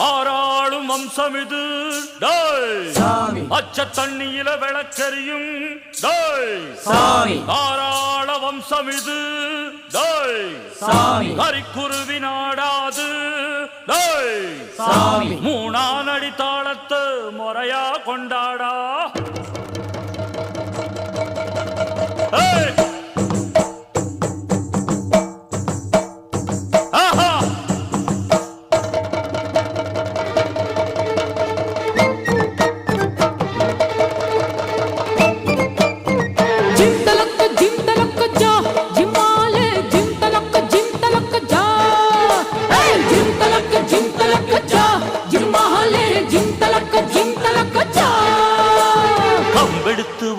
ஆறாளும் வம்சமிது அச்ச தண்ணியில விளக்கரியும் தாராள வம்சமிது கரிக்குருவி நாடாது மூணானடி தாளத்து முறையா கொண்டாடா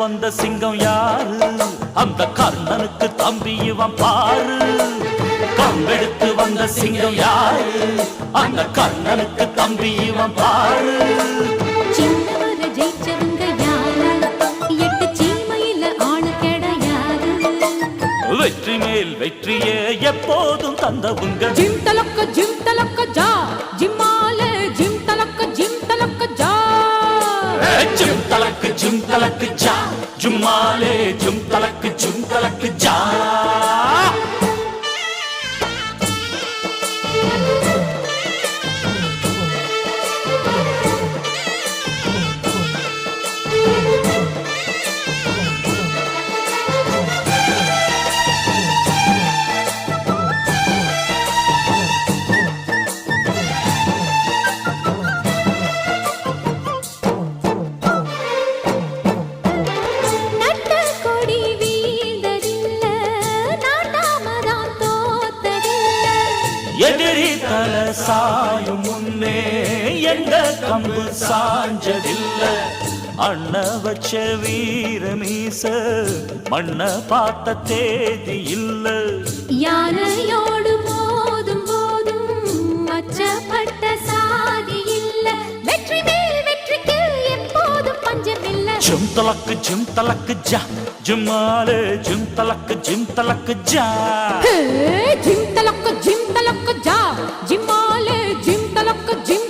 வந்த சிங்கம் யாரு அந்த கர்ணனுக்கு தம்பி இவன் பாரு கம்பெடுத்து வந்த சிங்கம் யாரு அந்த கர்ணனுக்கு தம்பி இவன் பாரு சின்னவர ஜெயிச்சவங்க யாரு எட்டு சீமையில ஆளு கிடையாது வெற்றி மேல் வெற்றியே எப்போதும் தந்தவுங்க ஜிம் தலக்க ஜா ஜிம்மால ஜிம் தலக்க ஜா ஜும் தலக்கு ஜா ஜும்மாலே ஜும் தலக்கு ஜா எதிரி தல சாயும் முன்னே எந்த கம்பு சாஞ்சதில்ல அண்ண வச்ச வீர மீச மண்ண பார்த்த தேதி இல்ல யானையோடு போதும் போதும் மச்சப்பட்ட சாதி இல்ல வெற்றி மேல் வெற்றிக்கு எப்போதும் பஞ்சமில்ல ஜும் தலக்கு ஜா ஜும்மாலே ஜும் தலக்கு ஜா ஜிம் தலக்க ஜா ஜிம்மாலே ஜிம் தலக்க ஜா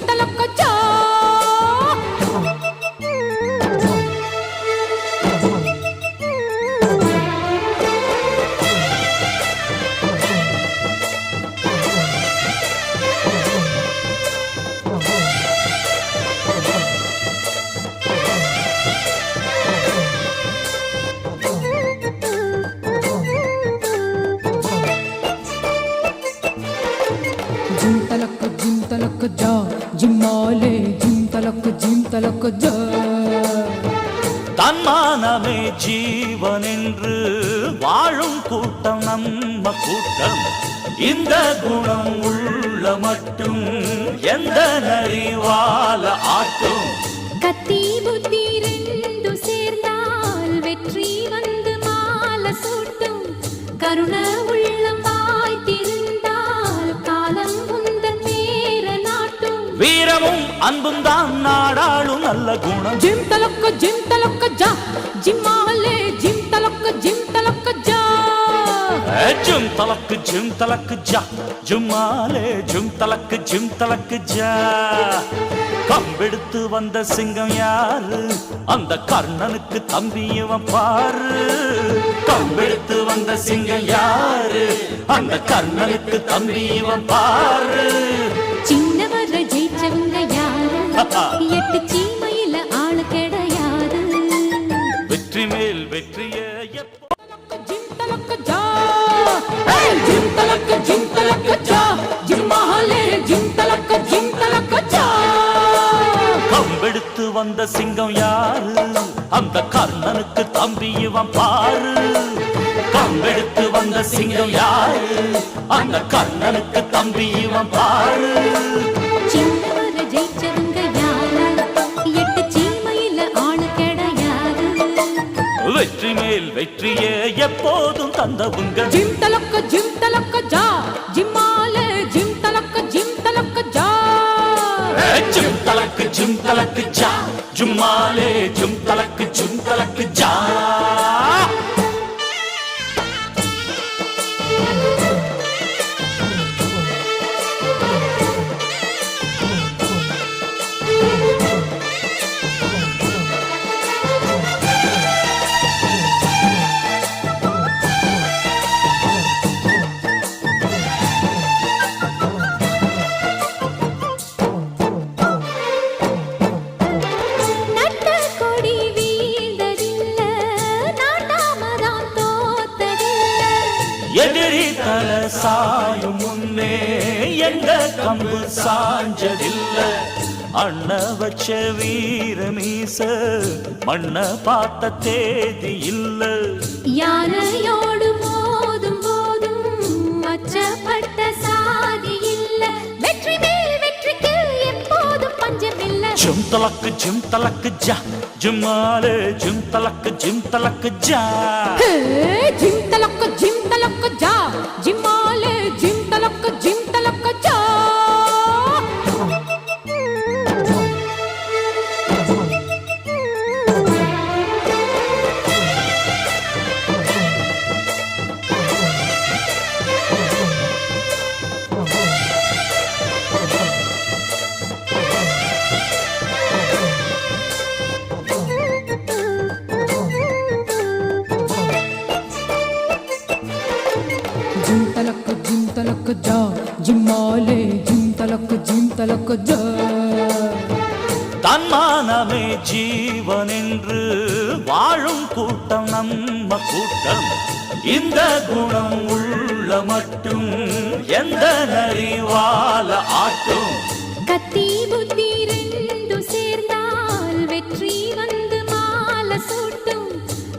ஜிம் தலக்க ஜா ஜிம்மாலே ஜிம் தலக்க ஜா தன்மானமே ஜீவன் என்று வாழும் கூட்டம் நம்ம கூட்டம் இந்த குணம் உள்ள மட்டும் எந்த நரிவால ஆட்டும் கத்தி புத்தி ரெண்டு சேர்ந்தால் வெற்றி வந்து மாலை சூட்டும் கருண உள்ளம் வாய்த்திருந்தால் காலம் உந்தன் மேல நாட்டும் வீரமும் அன்பும் தான் நாடாளும் நல்ல குணம் ஜிம் தலக்க ஜா ஜிம்மாலே ஜிம் தலக்க ஜா ஜும் தலக்கு ஜா ஜும்மாலே ஜும் தலக்கு ஜா கம்பெடுத்து வந்த சிங்கம் யாரு அந்த கர்ணனுக்கு தம்பி இவன் பாரு கம்பெடுத்து வந்த சிங்கம் யாரு அந்த கர்ணனுக்கு தம்பி இவன் பாரு சின்னவர ஜெயிச்சவங்க யாரு எட்டு சீமையில ஆளு கிடையாது வெற்றி மேல் வெற்றியே ஜிம் தலக்க ஜா ஜிம் தலக்க ஜா ஜிம்மாலே ஜிம் தலக்க ஜா கம்பெடுத்து வந்த சிங்கம் யாரு அந்த கர்ணனுக்கு தம்பி இவன் பாரு கம்பெடுத்து வந்த சிங்கம் யாரு அந்த கர்ணனுக்கு தம்பி இவன் பாரு சின்னவர ஜெயிச்சவங்க யாரு எட்டு சீமையில ஆளு கிடையாது வெற்றி மேல் வெற்றியே எப்போதும் தந்தவுங்க ஜிம் தலக்க ஜா ஜிம்மாலே ஜிம் தலக்க ஜா ஜும் தலக்கு ஜா ஜும்மாலே ஜும் தலக்கு ஜா சாயும் முன்னே எங்க கம்பு சாஞ்சதில்ல அண்ண வச்ச வீர மீச மண்ண பார்த்த தேதி இல்ல யானையோடு மோதும் போதும் அச்சப்பட்ட சாதி இல்ல வெற்றி மேல் வெற்றிக்கு எப்போதும் பஞ்சமில்ல ஜும் தலக்கு ஜா ஜும்மாலே ஜும் தலக்கு ஜா ஜிம் தலக்கு ஜா ஜிம்மாலே ஜிம் தலக்கு ஜா जिम तलक जा जिम्माले जिम तलक जा தன்மானமே ஜீவன் என்று வாழும் கூட்டம் நம்ம கூட்டம் இந்த குணம் உள்ள மட்டும் எந்த நரிவால ஆட்டும் கத்தி புத்தி ரெண்டு சேர்ந்தால் வெற்றி வந்து மாலை சூட்டும்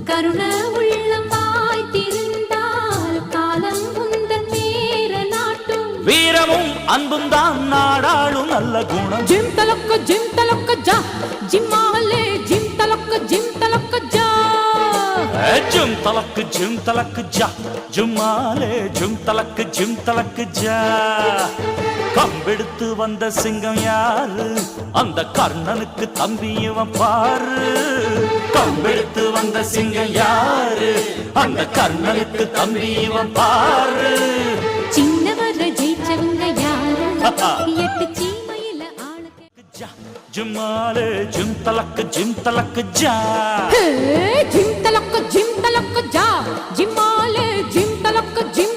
கருண உள்ளம் வாய்த்திருந்தால் காலம் உந்தன் பேர நாட்டும் வீரமும் அன்பும் தான் நாடாளும் நல்ல குணம் ஜிம் தலக்க ஜா ஜிம்மாலே ஜிம் தலக்க ஜா ஜும் தலக்கு ஜா ஜும்மாலே ஜும் தலக்கு ஜா கம்பெடுத்து வந்த சிங்கம் யாரு அந்த கர்ணனுக்கு தம்பி இவன் பாரு கம்பெடுத்து வந்த சிங்கம் யாரு அந்த கர்ணனுக்கு தம்பி இவன் பாரு சின்னவர ஜெயிச்சவங்க யாரு எட்டு சீமையில ஆளுக்கு ஜும்மாலே ஜும் தலக்கு ஜா ஜிம் தலக்க ஜா ஜிம்மாலே ஜிம் தலக்க ஜா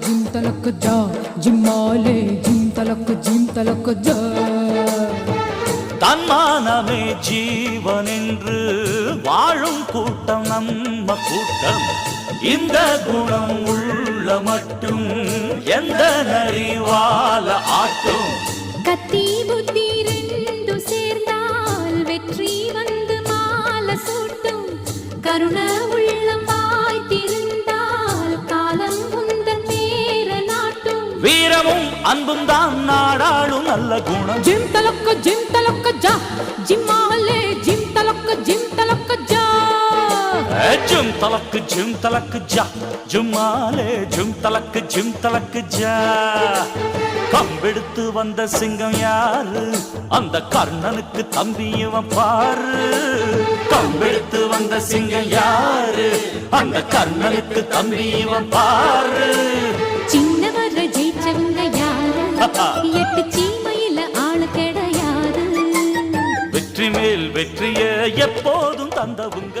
जिम तलक जा जिम्माले जिम तलक जा தன்மானமே ஜீவன் என்று வாழும் கூட்டம் நம்ம கூட்டம் இந்த குணம் உள்ள மட்டும் எந்த நரிவால ஆட்டும் கத்தி புத்தி ரெண்டு சேர்ந்தால் வெற்றி வந்து மாலை சூட்டும் கருண உள்ளம் வாய்த்திருந்தால் காலம் உந்தன் பேர நாட்டும் வீரமும் அன்பும் தான் நாடாளும் நல்ல குணம் ஜிம் தலக்க ஜா ஜிம்மாலே ஜிம் தலக்க ஜா ஜும் தலக்கு ஜா ஜும்மாலே ஜும் தலக்கு ஜா கம்பெடுத்து வந்த சிங்கம் யாரு அந்த கர்ணனுக்கு தம்பி இவன் பாரு கம்பெடுத்து வந்த சிங்கம் யாரு அந்த கர்ணனுக்கு தம்பி இவன் பாரு சின்னவர ஜெயிச்சவங்க யாரு எட்டு சீமையில ஆளு கிடையாது வெற்றி மேல் வெற்றிய எப்போதும் தந்தவுங்க